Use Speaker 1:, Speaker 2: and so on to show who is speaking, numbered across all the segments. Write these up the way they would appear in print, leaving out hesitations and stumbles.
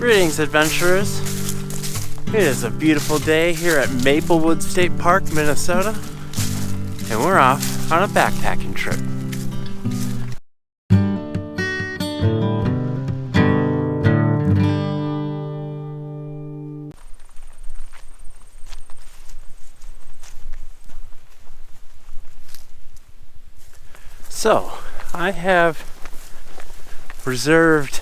Speaker 1: Greetings, adventurers. It is a beautiful day here at Maplewood State Park, Minnesota, and we're off on a backpacking trip. So, I have reserved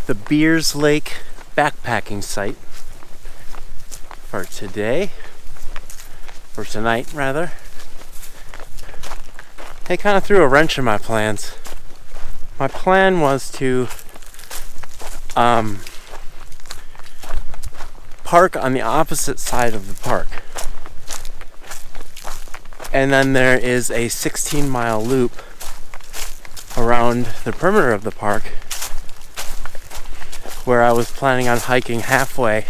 Speaker 1: the Beers Lake backpacking site for today, or tonight rather. They kind of threw a wrench in my plans. My plan was to park on the opposite side of the park. And then there is a 16-mile loop around the perimeter of the park where I was planning on hiking halfway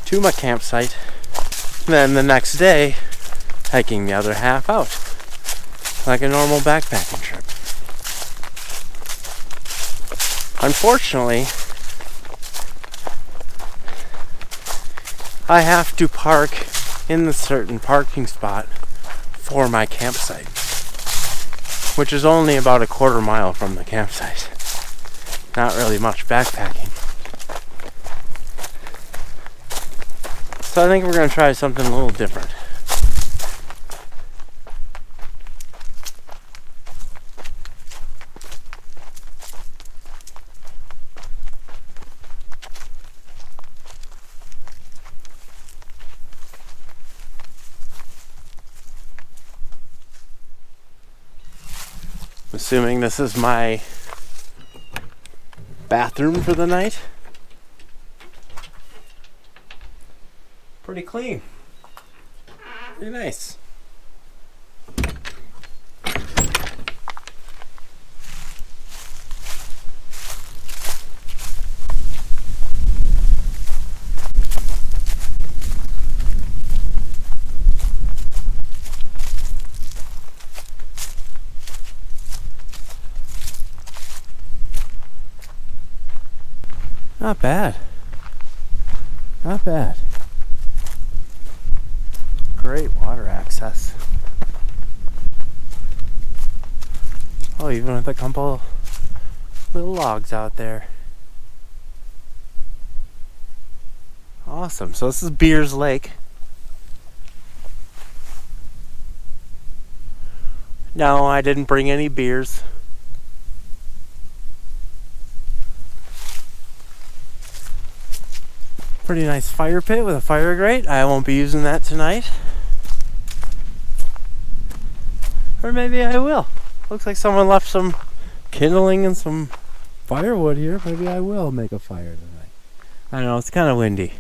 Speaker 1: to my campsite, and then the next day hiking the other half out, like a normal backpacking trip. Unfortunately, I have to park in the certain parking spot for my campsite, which is only about a quarter mile from the campsite. Not really much backpacking. So I think we're going to try something a little different. Assuming this is my bathroom for the night. Pretty clean. Pretty nice. Not bad. Not bad. Great water access. Oh, even with a couple little logs out there. Awesome. So this is Beers Lake. No, I didn't bring any beers. Pretty nice fire pit with a fire grate. I won't be using that tonight. Or maybe I will. Looks like someone left some kindling and some firewood here. Maybe I will make a fire tonight. I don't know, it's kind of windy.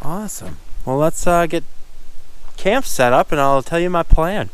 Speaker 1: Awesome. Well, let's get camp set up and I'll tell you my plan.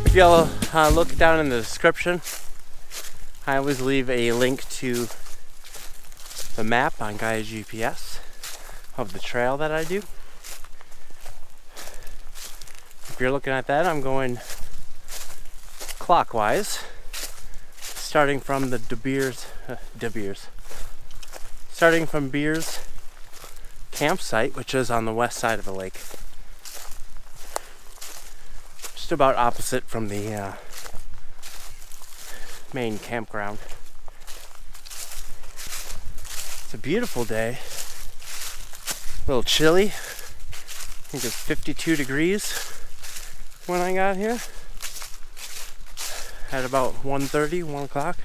Speaker 1: If y'all look down in the description, I always leave a link to the map on Gaia GPS of the trail that I do. If you're looking at that, I'm going clockwise, starting from the starting from Beers campsite, which is on the west side of the lake. Just about opposite from the main campground. It's a beautiful day. A little chilly. I think it's 52 degrees when I got here. At about 1 o'clock.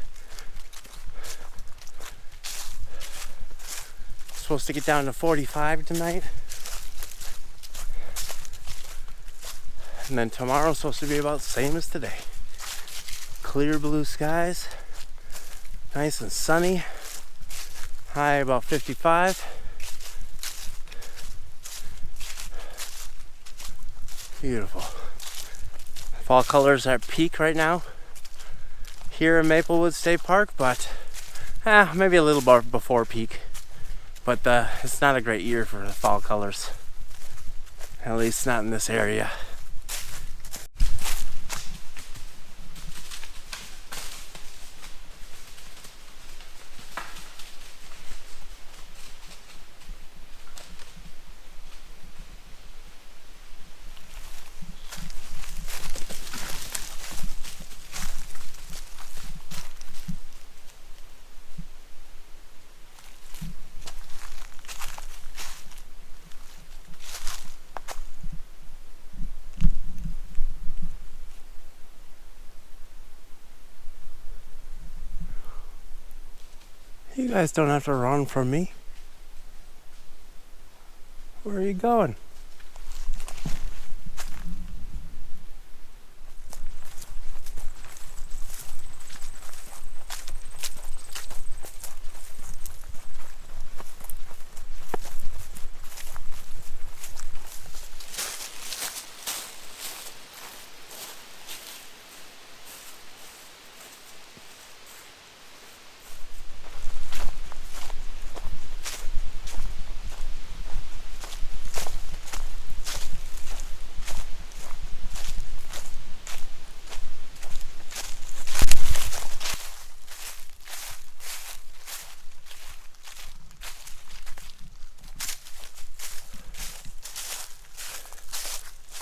Speaker 1: supposed to get down to 45 tonight. And then tomorrow's supposed to be about the same as today. Clear blue skies, nice and sunny, high about 55. Beautiful. Fall colors are at peak right now here in Maplewood State Park, but maybe a little bar before peak. But it's not a great year for the fall colors, at least not in this area. You guys don't have to run from me. Where are you going?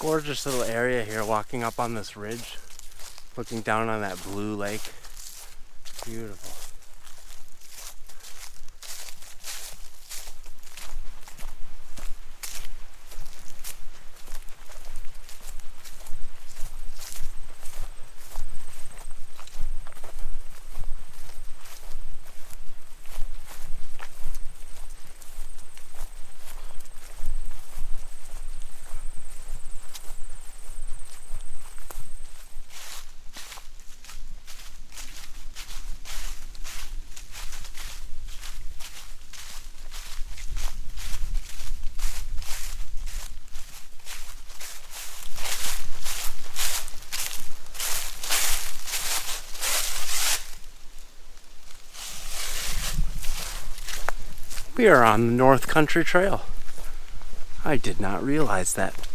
Speaker 1: Gorgeous little area here, walking up on this ridge, looking down on that blue lake. Beautiful. We are on the North Country Trail. I did not realize that.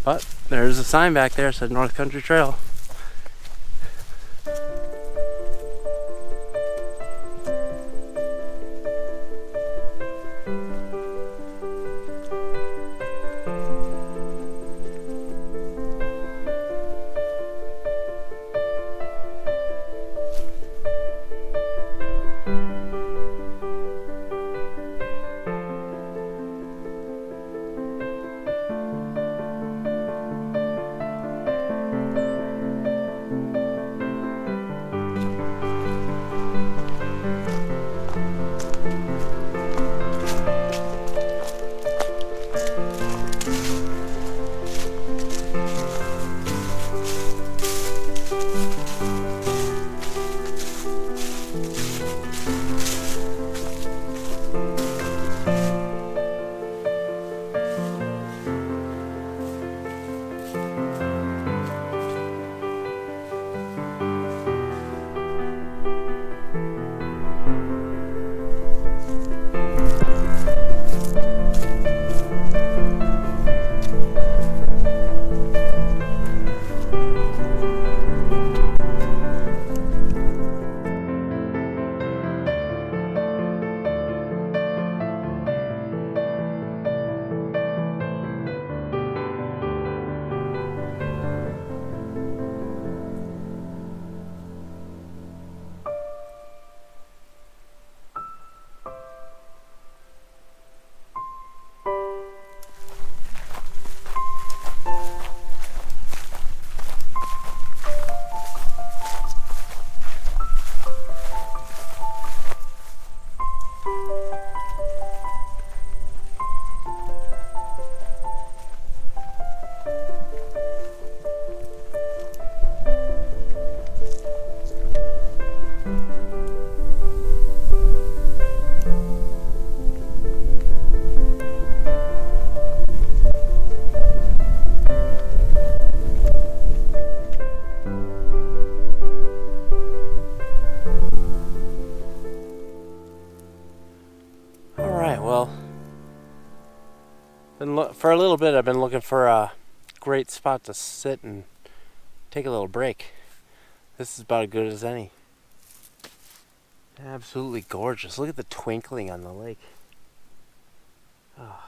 Speaker 1: But there's a sign back there that said North Country Trail. For a little bit, I've been looking for a great spot to sit and take a little break. This is about as good as any. Absolutely gorgeous. Look at the twinkling on the lake. Oh.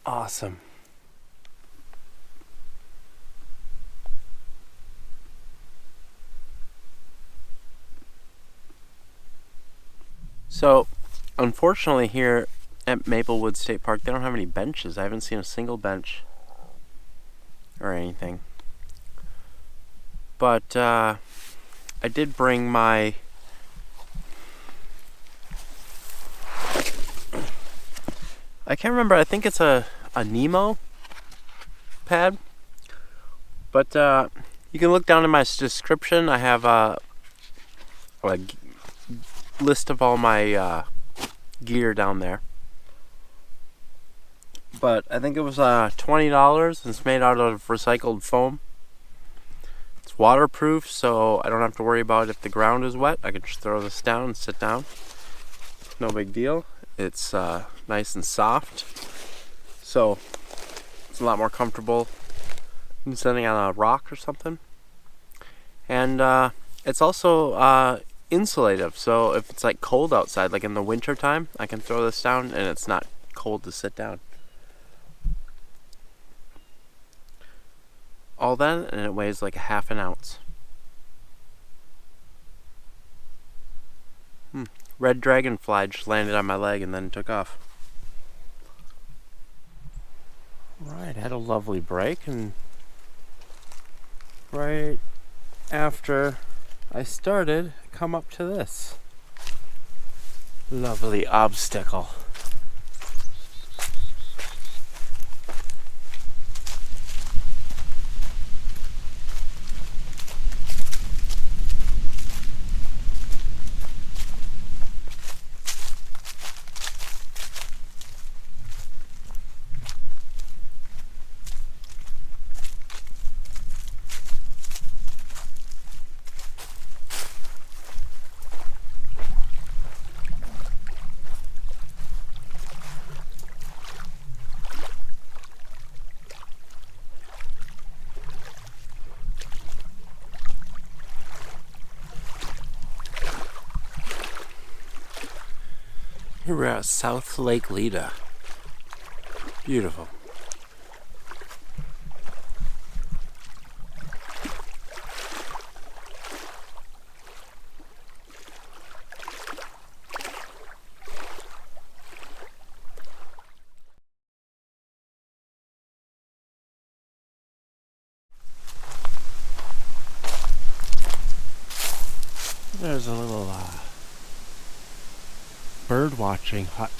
Speaker 1: Awesome. So, unfortunately here at Maplewood State Park, they don't have any benches. I haven't seen a single bench or anything. But I did bring my I can't remember, I think it's a Nemo pad. But you can look down in my description. I have a list of all my gear down there. But I think it was $20 and it's made out of recycled foam. It's waterproof, so I don't have to worry about if the ground is wet. I can just throw this down and sit down. No big deal. It's nice and soft, so it's a lot more comfortable than sitting on a rock or something. And it's also insulative, so if it's like cold outside, like in the winter time, I can throw this down and it's not cold to sit down. All that, and it weighs like a half an ounce. Red dragonfly just landed on my leg and then took off. Right, had a lovely break, and right after I started, I come up to this lovely obstacle. Here we're at South Lake Leda. Beautiful. There's a little bird watching hut.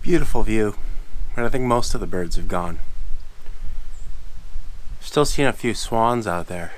Speaker 1: Beautiful view, and I think most of the birds have gone. Still seeing a few swans out there.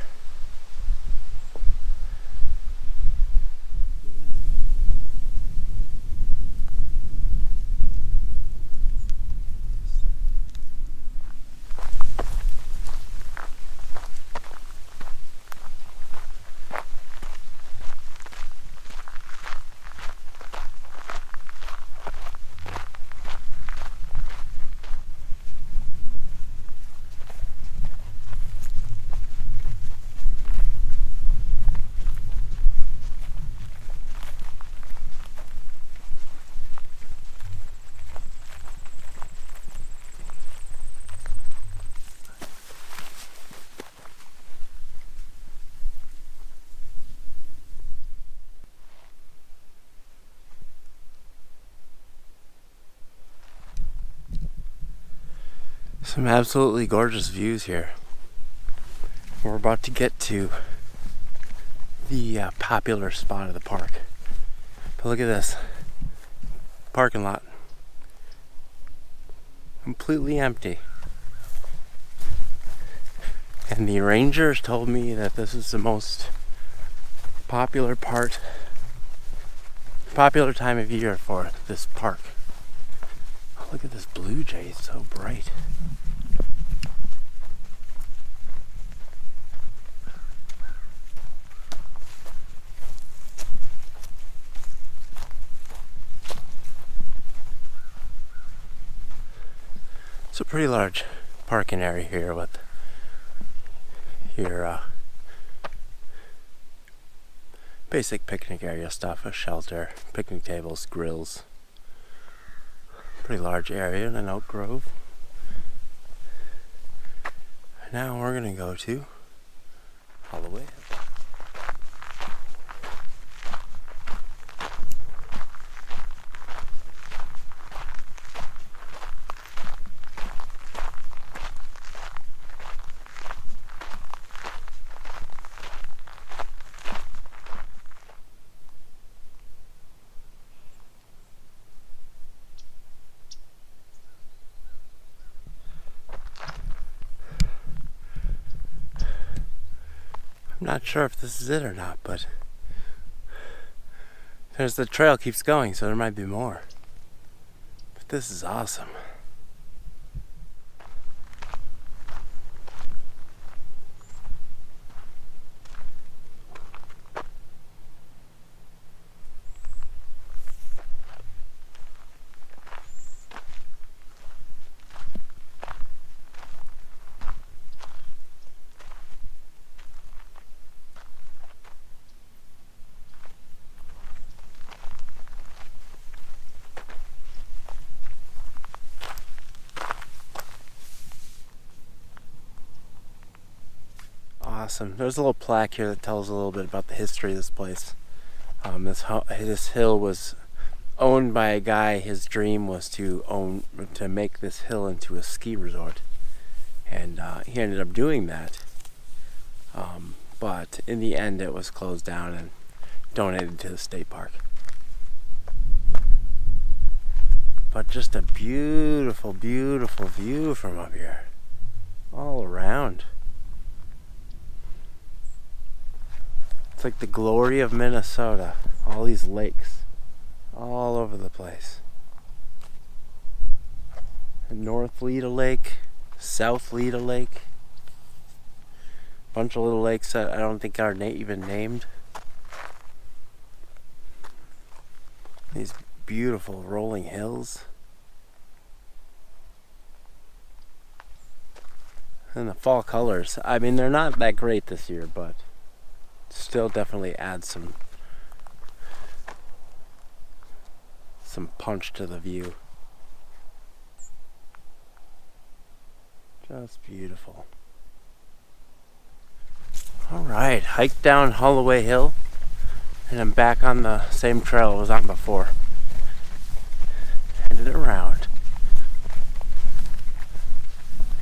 Speaker 1: Some absolutely gorgeous views here. We're about to get to the popular spot of the park. But look at this parking lot. Completely empty. And the rangers told me that this is the most popular time of year for this park. Oh, look at this blue jay, it's so bright. It's a pretty large parking area here with your basic picnic area stuff, a shelter, picnic tables, grills. Pretty large area in an oak grove. Now we're gonna go to Holloway. I'm not sure if this is it or not, but the trail keeps going, so there might be more. But this is awesome. Awesome. There's a little plaque here that tells a little bit about the history of this place. This hill was owned by a guy. His dream was to make this hill into a ski resort, and he ended up doing that. But in the end, it was closed down and donated to the state park. But just a beautiful, beautiful view from up here, all around. It's like the glory of Minnesota. All these lakes all over the place. North Leda Lake, South Leda Lake. Bunch of little lakes that I don't think are even named. These beautiful rolling hills. And the fall colors. I mean, they're not that great this year, but still definitely adds some punch to the view. Just beautiful. Alright, hike down Holloway Hill, and I'm back on the same trail I was on before. Headed around.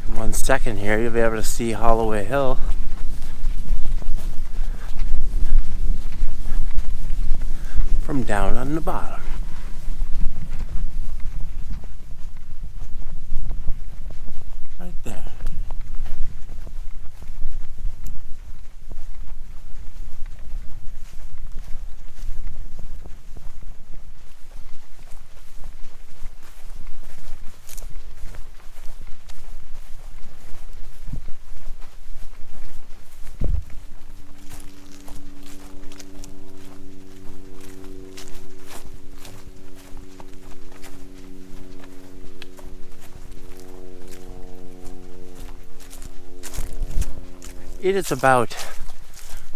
Speaker 1: In 1 second here, you'll be able to see Holloway Hill. From down on the bottom. Right there. It is about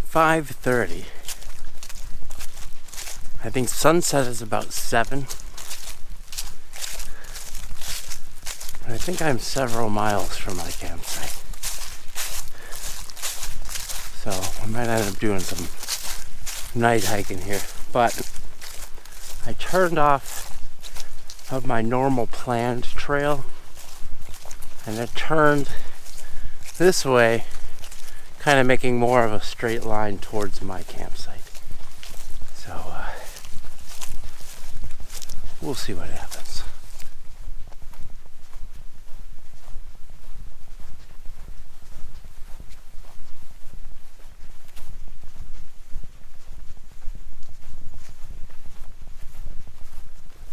Speaker 1: 5:30. I think sunset is about 7. And I think I'm several miles from my campsite. So I might end up doing some night hiking here. But I turned off of my normal planned trail and it turned this way, kind of making more of a straight line towards my campsite. So we'll see what happens.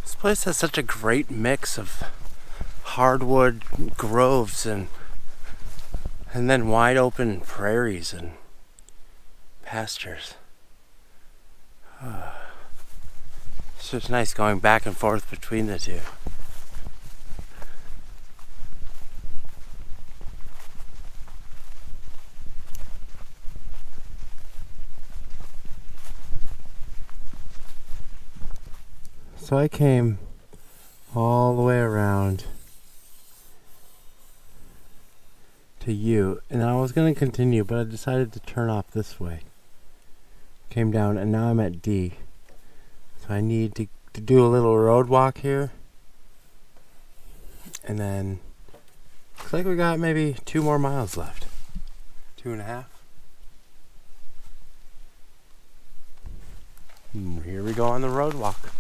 Speaker 1: This place has such a great mix of hardwood groves and then wide open prairies and pastures. It's just nice going back and forth between the two. So I came all the way around to U, and I was going to continue, but I decided to turn off this way. Came down, and now I'm at D. So I need to do a little road walk here, and then looks like we got maybe 2 more miles left. 2.5. Here we go on the road walk.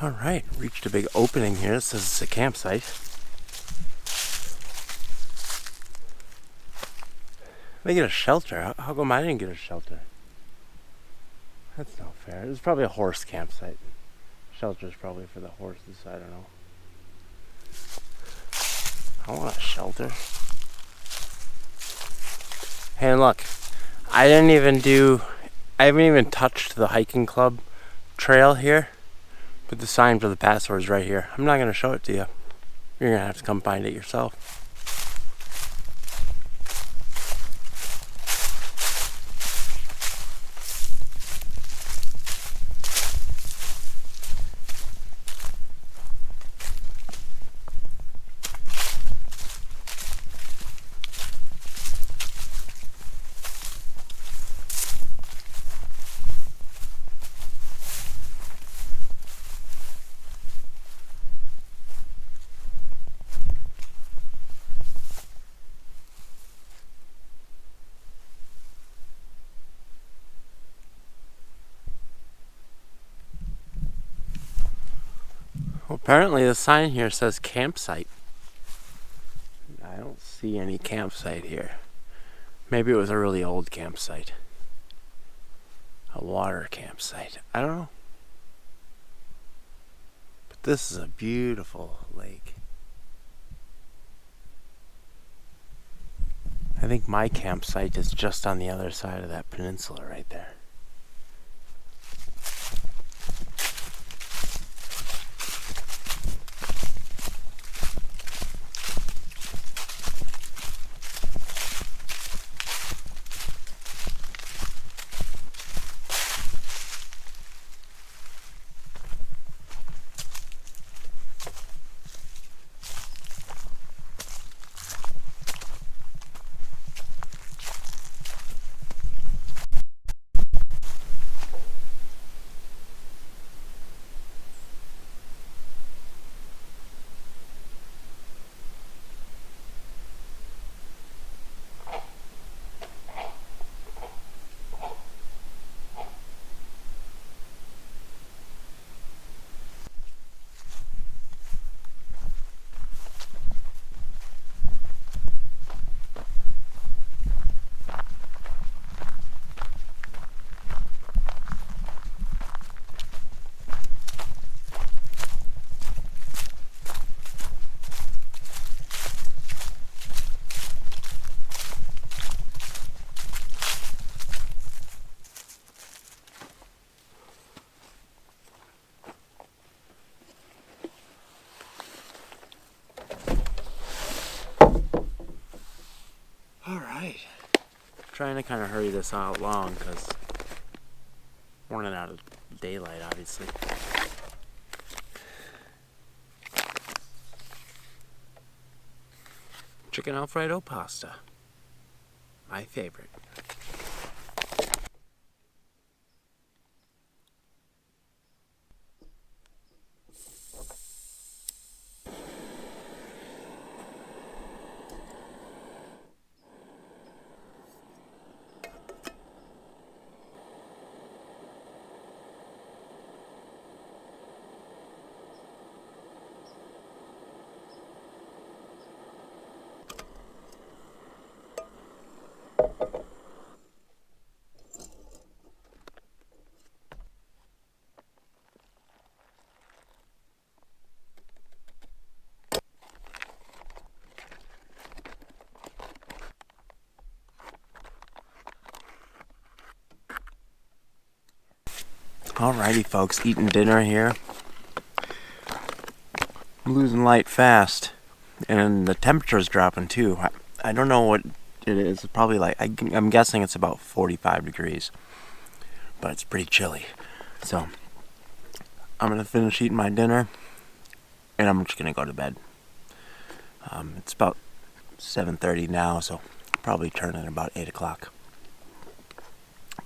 Speaker 1: Alright, reached a big opening here. This is a campsite. They get a shelter. How come I didn't get a shelter? That's not fair. It's probably a horse campsite. Shelter's probably for the horses. I don't know. I want a shelter. Hey, look. I haven't even touched the hiking club trail here. But the sign for the password is right here. I'm not going to show it to you. You're going to have to come find it yourself. Well, apparently the sign here says campsite. I don't see any campsite here. Maybe it was a really old campsite. A water campsite. I don't know. But this is a beautiful lake. I think my campsite is just on the other side of that peninsula right there. trying to kind of hurry this out along because we're running out of daylight, obviously. Chicken Alfredo pasta. My favorite. Alrighty folks, eating dinner here. I'm losing light fast, and the temperature's dropping too. I don't know what it is. It's probably like, I'm guessing it's about 45 degrees, but it's pretty chilly. So I'm gonna finish eating my dinner, and I'm just gonna go to bed. It's about 7:30 now, so I'll probably turn in about 8 o'clock.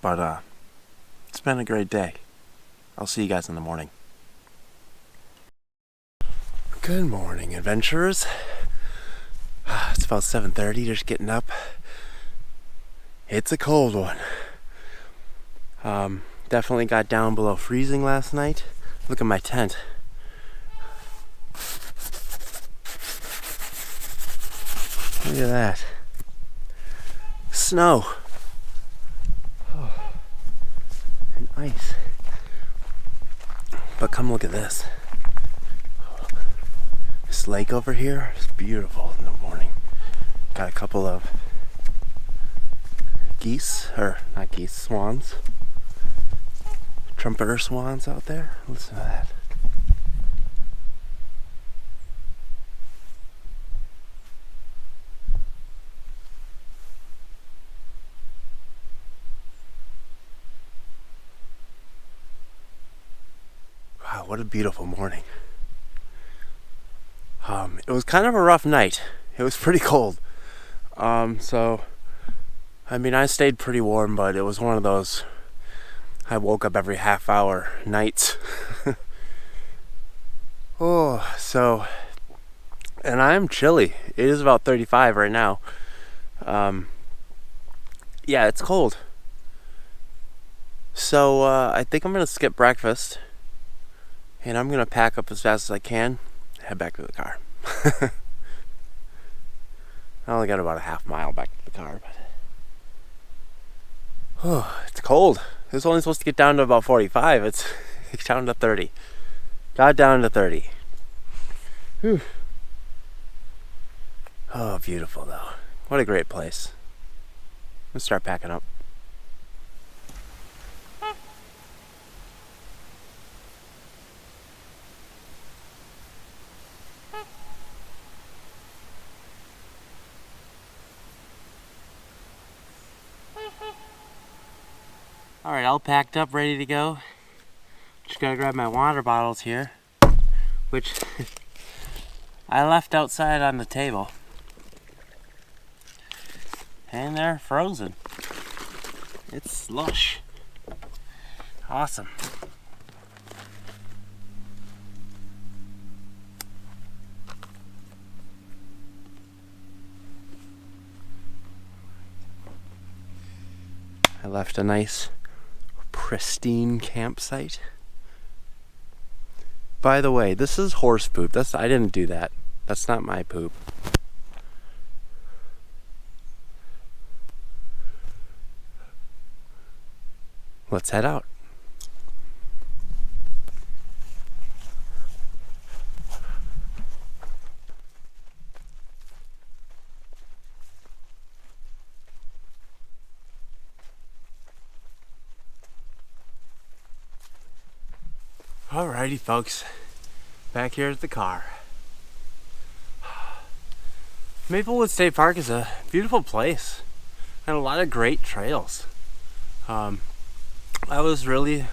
Speaker 1: But it's been a great day. I'll see you guys in the morning. Good morning, adventurers. It's about 7:30, just getting up. It's a cold one. Definitely got down below freezing last night. Look at my tent. Look at that. Snow. Oh. And ice. But come look at this. This lake over here is beautiful in the morning. Got a couple of geese, or not geese, swans. Trumpeter swans out there. Listen to that. Wow, what a beautiful morning. It was kind of a rough night. It was pretty cold. So, I mean, I stayed pretty warm, but it was one of those, I woke up every half hour nights. Oh, so, and I'm chilly. It is about 35 right now. Yeah, it's cold. So, I think I'm gonna skip breakfast, and I'm gonna pack up as fast as I can, head back to the car. I only got about a half mile back to the car, but oh, it's cold. It was only supposed to get down to about 45. It's down to 30. Got down to 30. Whew. Oh, beautiful though. What a great place. Let's start packing up. Alright, all packed up, ready to go. Just gotta grab my water bottles here, which I left outside on the table. And they're frozen. It's slush. Awesome. I left a nice pristine campsite. By the way, this is horse poop. I didn't do that. That's not my poop. Let's head out. Alrighty folks, back here at the car. Maplewood State Park is a beautiful place. and a lot of great trails. I was really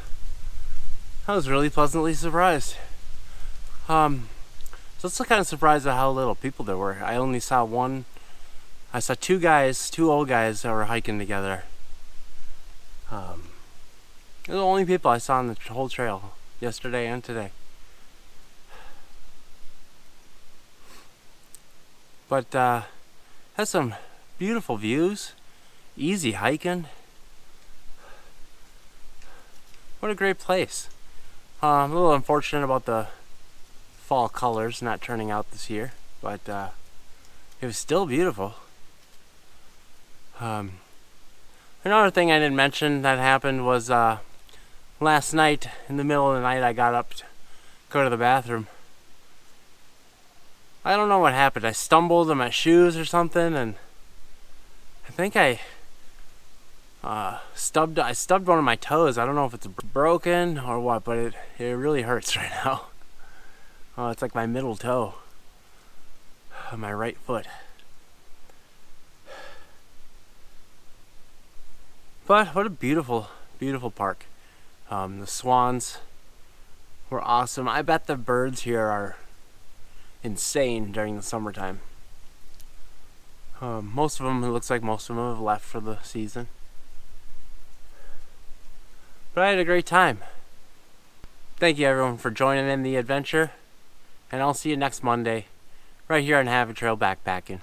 Speaker 1: pleasantly surprised. So it's kind of surprised at how little people there were. I only saw I saw two old guys that were hiking together. They're the only people I saw on the whole trail yesterday and today. But has some beautiful views, easy hiking. What a great place. I'm a little unfortunate about the fall colors not turning out this year, but it was still beautiful. Another thing I didn't mention that happened was last night, in the middle of the night, I got up to go to the bathroom. I don't know what happened. I stumbled in my shoes or something, and I think I stubbed one of my toes. I don't know if it's broken or what, but it really hurts right now. Oh, it's like my middle toe on my right foot. But what a beautiful, beautiful park. The swans were awesome. I bet the birds here are insane during the summertime. Most of them, it looks like most of them have left for the season. But I had a great time. Thank you everyone for joining in the adventure. And I'll see you next Monday, right here on Havoc Trail Backpacking.